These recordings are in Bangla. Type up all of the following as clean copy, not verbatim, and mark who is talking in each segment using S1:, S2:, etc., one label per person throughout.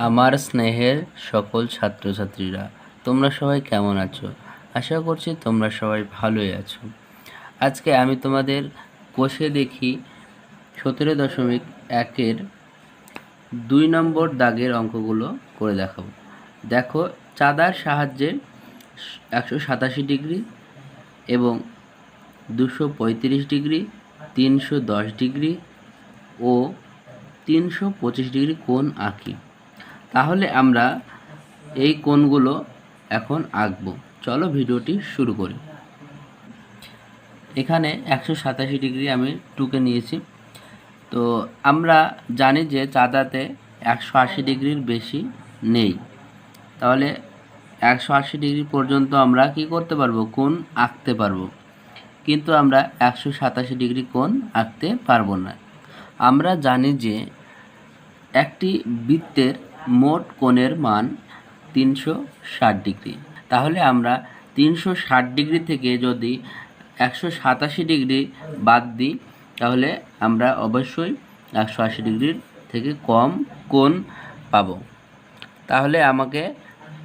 S1: আমার স্নেহের সকল ছাত্রছাত্রীরা, তোমরা সবাই কেমন আছো? আশা করছি তোমরা সবাই ভালোই আছো। আজকে আমি তোমাদের কোষে দেখি 17.1-এর 2 নম্বর দাগের অঙ্কগুলো করে দেখাবো। দেখো, চাঁদার সাহায্যে 187 ডিগ্রি এবং 235 ডিগ্রি, 310 ডিগ্রি ও 325 ডিগ্রি কোণ আঁকি। তাহলে আমরা এই কোণগুলো এখন আঁকব। চলো ভিডিওটি শুরু করি। এখানে 187 ডিগ্রি আমি টুকে নিয়েছি। তো আমরা জানি যে চাঁদাতে 180 ডিগ্রির বেশি নেই। তাহলে 180 ডিগ্রি পর্যন্ত আমরা কি করতে পারবো? কোণ আঁকতে পারবো, কিন্তু আমরা 187 ডিগ্রি কোণ আঁকতে পারবো না। আমরা জানি যে একটি বৃত্তের মোট কোণের মান 360 ডিগ্রি। তাহলে আমরা 360 ডিগ্রি থেকে যদি 187 ডিগ্রি বাদ দিই, তাহলে আমরা অবশ্যই 180 ডিগ্রির থেকে কম কোণ পাবো। তাহলে আমাকে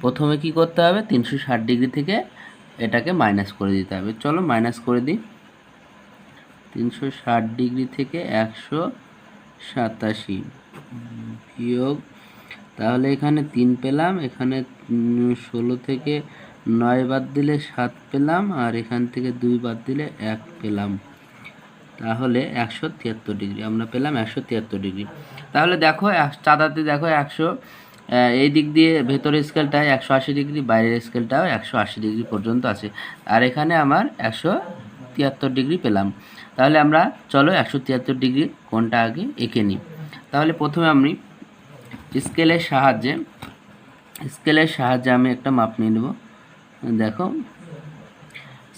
S1: প্রথমে কি করতে হবে? 360 ডিগ্রি থেকে এটাকে মাইনাস করে দিতে হবে। চলো মাইনাস করে দিই। 360 ডিগ্রি থেকে 187 বিয়োগ, তাহলে এখানে 3 পেলাম, এখানে 16 থেকে 9 বাদ দিলে 7 পেলাম, আর এখান থেকে 2 বাদ দিলে 1 পেলাম। তাহলে 173 ডিগ্রি আমরা পেলাম। 173 ডিগ্রি। তাহলে দেখো চাঁদাতে দেখো 100, এই দিক দিয়ে ভেতরের স্কেলটায় 180 ডিগ্রি, বাইরের স্কেলটাও 180 ডিগ্রি পর্যন্ত আছে, আর এখানে আমার 173 ডিগ্রি পেলাম। তাহলে আমরা চলো 173 ডিগ্রি কোণটা আগে এঁকে নিই। তাহলে প্রথমে আমি স্কেলের সাহায্যে আমি একটা মাপ নিয়ে নেব। দেখো,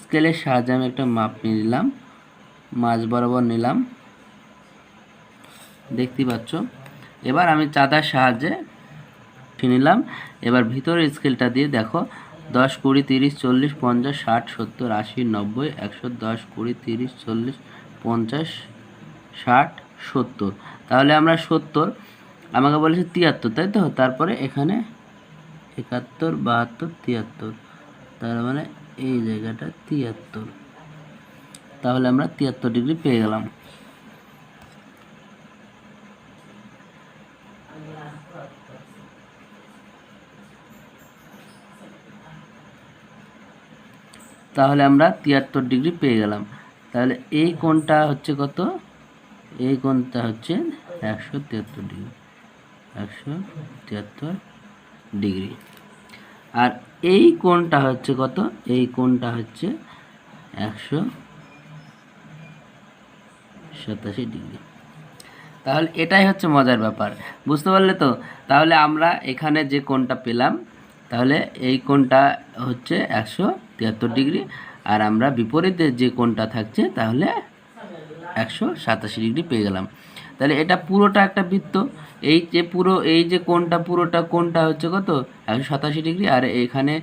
S1: স্কেলের সাহায্যে আমি একটা মাপ নিয়ে নিলাম, মাঝ বরাবর নিলাম, দেখতে পাচ্ছ। এবার আমি চাঁদার সাহায্যে নিলাম। এবার ভিতরের স্কেলটা দিয়ে দেখো, 10, 20, 30, 40, 50, 60, 70, 80, 90, 100, 10, 20, 30, 40, 50, 60, 70। তাহলে আমরা 70, আমাকে বলেছে 73, তাই তো? তারপরে এখানে 71, 72, 73, তার মানে এই জায়গাটা 73। তাহলে আমরা 73 ডিগ্রি পেয়ে গেলাম। তাহলে আমরা 73 ডিগ্রি পেয়ে গেলাম। তাহলে এই কোণটা হচ্ছে কত? এই কোণটা হচ্ছে 173 ডিগ্রি। 173 ডিগ্রি। আর এই কোণটা হচ্ছে কত? এই কোণটা হচ্ছে 187 ডিগ্রি। তাহলে এটাই হচ্ছে মজার ব্যাপার, বুঝতে পারলে তো? তাহলে আমরা এখানে যে কোণটা পেলাম, তাহলে এই কোণটা হচ্ছে 173 ডিগ্রি, আর আমরা বিপরীতে যে কোণটা থাকছে তাহলে 187 ডিগ্রি পেয়ে গেলাম। তাহলে এটা পুরোটা একটা বৃত্ত। এই যে কোণটা হচ্ছে কত? 187 ডিগ্রি, আর এখানে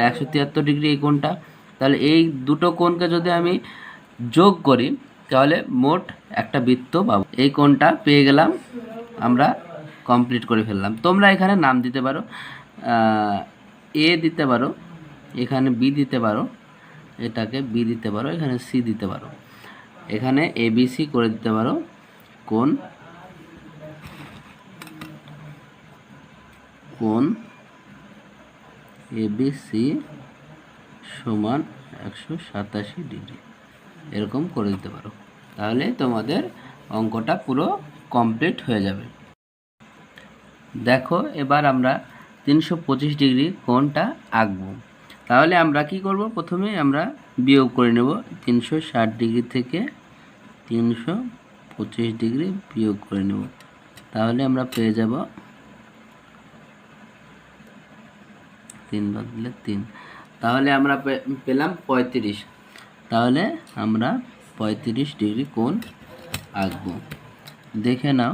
S1: 173 ডিগ্রি এই কোণটা। তাহলে এই দুটো কোণকে যদি আমি যোগ করি, তাহলে মোট একটা বৃত্ত পাবো। এই কোণটা পেয়ে গেলাম, আমরা কমপ্লিট করে ফেললাম। তোমরা এখানে নাম দিতে পারো, এ দিতে পারো, এখানে বি দিতে পারো, এটাকে বি দিতে পারো, এখানে সি দিতে পারো, এখানে এবিসি করে দিতে পারো। কোণ এবিসি সমান 187 ডিগ্রি, এরকম করে দিতে পারো। তাহলে তোমাদের অঙ্কটা পুরো কমপ্লিট হয়ে যাবে। দেখো, এবার আমরা 325 ডিগ্রি কোণটা আঁকবো। তাহলে আমরা কি করব? প্রথমে আমরা বিয়োগ করে নেব। 360 ডিগ্রি থেকে 325 ডিগ্রি বিয়োগ করে নেব। তাহলে আমরা পেয়ে যাব 3 বাদ দিলে 3। তাহলে আমরা পেলাম 35। তাহলে আমরা 35 ডিগ্রি কোণ আঁকবো। দেখে নাও,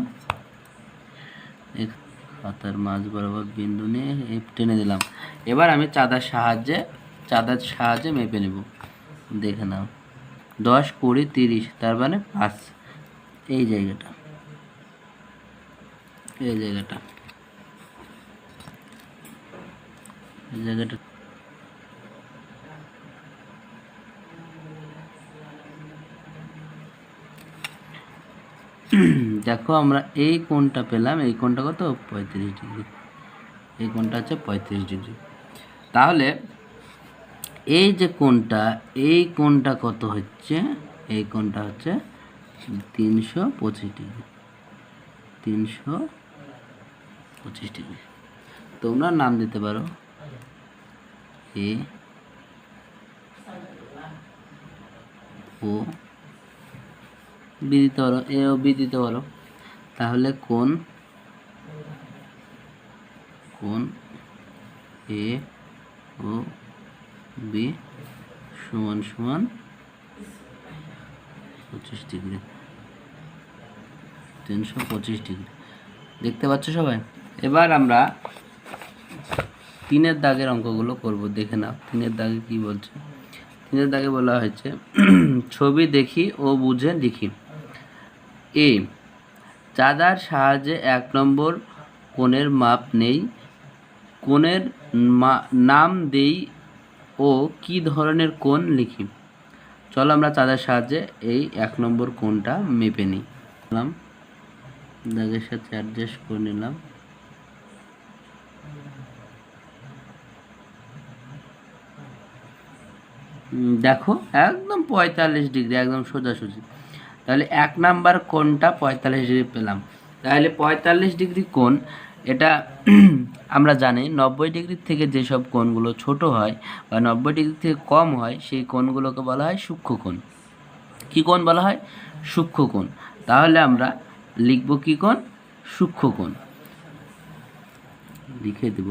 S1: খাতার মাঝ বরাবর বিন্দু নিয়ে টেনে দিলাম। এবার আমি চাঁদার সাহায্যে মেপে নেব। দেখে নাও, 10, 20, 30, তার মানে 5। এই জায়গাটা এই জায়গাটা দেখো আমরা এই কোণটা পেলাম, এই কোণটা কত 35 ডিগ্রি, এই কোণটা হচ্ছে 35 ডিগ্রি। তাহলে এই যে কোণটা, এই কোণটা কত হচ্ছে, এই কোণটা হচ্ছে 325 ডিগ্রি, 325 ডিগ্রি। তোমরা নাম দিতে পারো এ ও বি দিতে পারো, এ ও বি দিতে পারো। তাহলে কোণ এ ও বি সমান সমান 25 ডিগ্রি, 325 ডিগ্রি। দেখতে পাচ্ছ সবাই? এবার আমরা 3-এর দাগের অঙ্কগুলো করব, দেখে নাও 3-এর দাগে কি বলছে। 3-এর দাগে বলা হয়েছে ছবি দেখি ও বুঝে লিখি। এ চাঁদার সাহায্যে 1 নম্বর কোণের মাপ নেই, কোণের নাম দেই ও কি ধরনের কোণ লিখি। চলো আমরা চাঁদার সাহায্যে এই 1 নম্বর কোণটা মেপে নিই। দাগের সাথে অ্যাডজাস্ট করে নিলাম। দেখো একদম 45 ডিগ্রি, একদম সোজাসুজি। তাহলে 1 নাম্বার কোণটা 45 ডিগ্রি পেলাম। তাহলে 45 ডিগ্রি কোণ, এটা আমরা জানি 90 ডিগ্রির থেকে যেসব কোণগুলো ছোট হয় বা 90 ডিগ্রি থেকে কম হয় সেই কোণগুলোকে বলা হয় সূক্ষ্ম কোণ। কী কোণ বলা হয়? সূক্ষ্ম কোণ। তাহলে আমরা লিখব কী কোণ? সূক্ষ্ম কোণ। লিখে দেব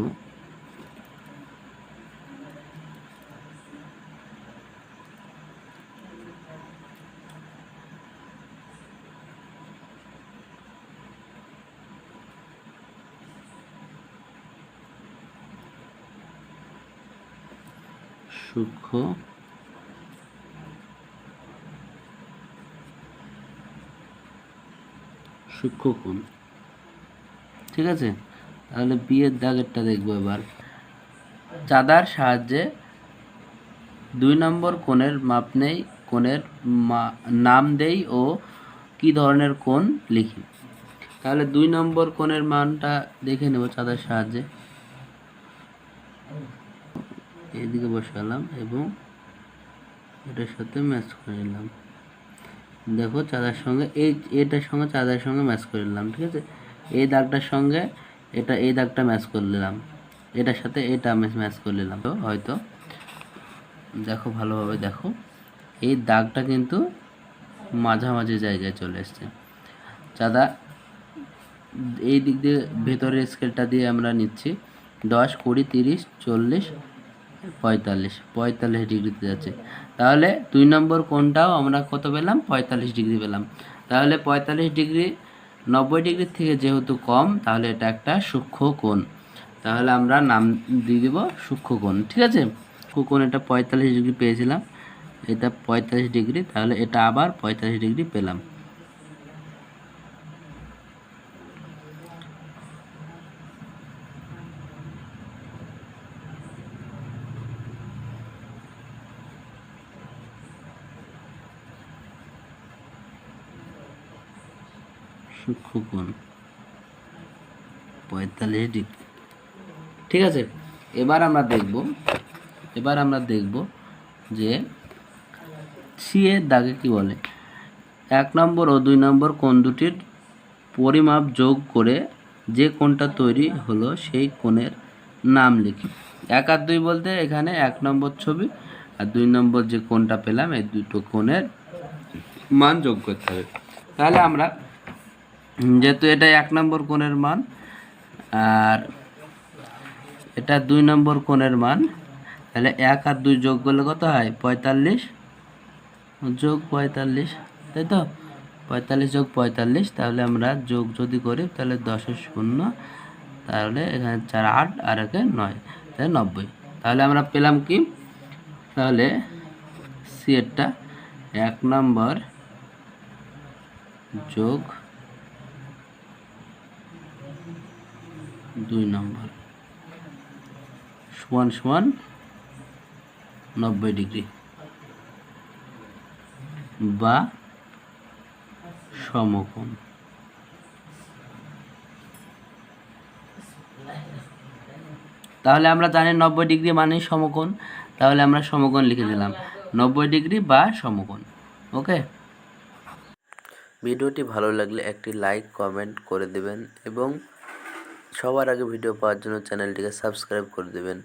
S1: সূক্ষ্ম কোণ। ঠিক আছে, তাহলে বিয়ের দাগেরটা দেখবো এবার। চাঁদার সাহায্যে 2 নম্বর কোণের মাপ নেই, কোণের নাম দেই ও কি ধরনের কোণ লিখি। তাহলে 2 নম্বর কোণের মানটা দেখে নেব চাঁদার সাহায্যে। এদিকে বসালাম এবং এটার সাথে ম্যাচ করে নিলাম। দেখো চাঁদার সঙ্গে এটার সঙ্গে চাঁদার সঙ্গে ম্যাচ করে নিলাম। ঠিক আছে, এই দাগটার সঙ্গে এই দাগটা ম্যাচ করে নিলাম, এটার সাথে এটা ম্যাচ করে নিলাম। তো হয়তো দেখো ভালোভাবে দেখো, এই দাগটা কিন্তু মাঝামাঝি জায়গায় চলে এসছে। চাঁদা এই দিক দিয়ে ভেতরের স্কেলটা দিয়ে আমরা নিচ্ছি 10, 20, 30, 40, 45 ডিগ্রিতে যাচ্ছে। তাহলে 2 নম্বর কোণটাও আমরা কত পেলাম? 45 ডিগ্রি পেলাম। তাহলে 45 ডিগ্রি 90 ডিগ্রির থেকে যেহেতু কম, তাহলে এটা একটা সূক্ষ্ম কোণ। তাহলে আমরা নাম দিয়ে দিব সূক্ষ্ম কোণ। ঠিক আছে, কোণ এটা 45 ডিগ্রি পেয়েছিলাম, এটা 45 ডিগ্রি, তাহলে এটা আবার 45 ডিগ্রি পেলাম। সূক্ষ্ম কোণ 45 ডিগ্রি। ঠিক আছে, এবার আমরা দেখব যে সি এর দাগে কি বলে। 1 নম্বর ও 2 নম্বর কোণ দুটির পরিমাপ যোগ করে যে কোণটা তৈরি হলো সেই কোণের নাম লিখি। 1 আর 2 বলতে এখানে 1 নম্বর ছবি আর 2 নম্বর যে কোণটা পেলাম, এই দুটো কোণের মান যোগ করতে হবে। তাহলে আমরা যেহেতু এটা 1 নম্বর কোণের মান আর এটা 2 নম্বর কোণের মান, তাহলে 1 আর 2 যোগ করলে কত হয়? 45 যোগ 45, তাই তো? 45 যোগ 45, তাহলে আমরা যোগ যদি করি তাহলে 10-এর 0, তাহলে এখানে 4 8 আর একে 9, তাহলে 90। তাহলে আমরা পেলাম কি? তাহলে সি এরটা 1 নম্বর যোগ 2 নম্বর সমান সমান 90 ডিগ্রি বা সমকোণ। তাহলে আমরা জানি 90 ডিগ্রি মানেই সমকোণ, তাহলে আমরা সমকোণ লিখে দিলাম 90 ডিগ্রি বা সমকোণ। ওকে, ভিডিওটি ভালো লাগলে একটি লাইক কমেন্ট করে দেবেন এবং সবার আগে ভিডিও পাওয়ার জন্য চ্যানেলটিকে সাবস্ক্রাইব করে দেবেন।